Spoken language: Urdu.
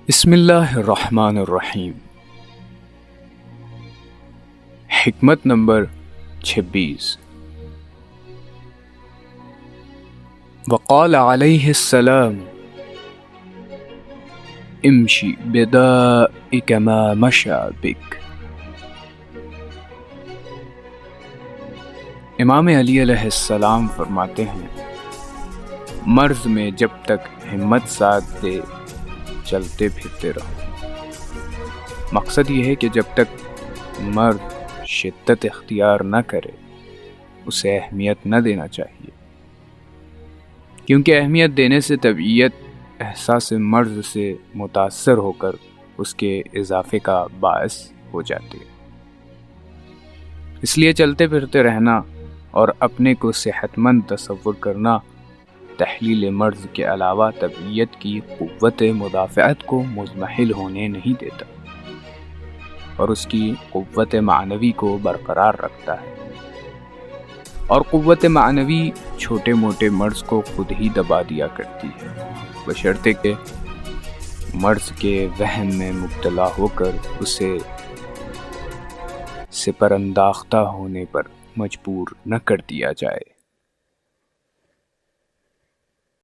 بسم اللہ الرحمن الرحیم۔ حکمت نمبر 26۔ وقال علیہ السلام امشی بدائک ما مشى بک۔ امام علی علیہ السلام فرماتے ہیں، مرض میں جب تک ہمت ساتھ دے چلتے پھرتے رہو۔ مقصد یہ ہے کہ جب تک مرد شدت اختیار نہ کرے اسے اہمیت نہ دینا چاہیے، کیونکہ اہمیت دینے سے طبیعت احساس مرض سے متاثر ہو کر اس کے اضافے کا باعث ہو جاتی ہے۔ اس لیے چلتے پھرتے رہنا اور اپنے کو صحت مند تصور کرنا تحلیل مرض کے علاوہ طبیعت کی قوت مدافعت کو مضمحل ہونے نہیں دیتا اور اس کی قوت معنوی کو برقرار رکھتا ہے، اور قوت معنوی چھوٹے موٹے مرض کو خود ہی دبا دیا کرتی ہے، بشرطے کہ مرض کے وہم میں مبتلا ہو کر اسے سپر انداختہ ہونے پر مجبور نہ کر دیا جائے۔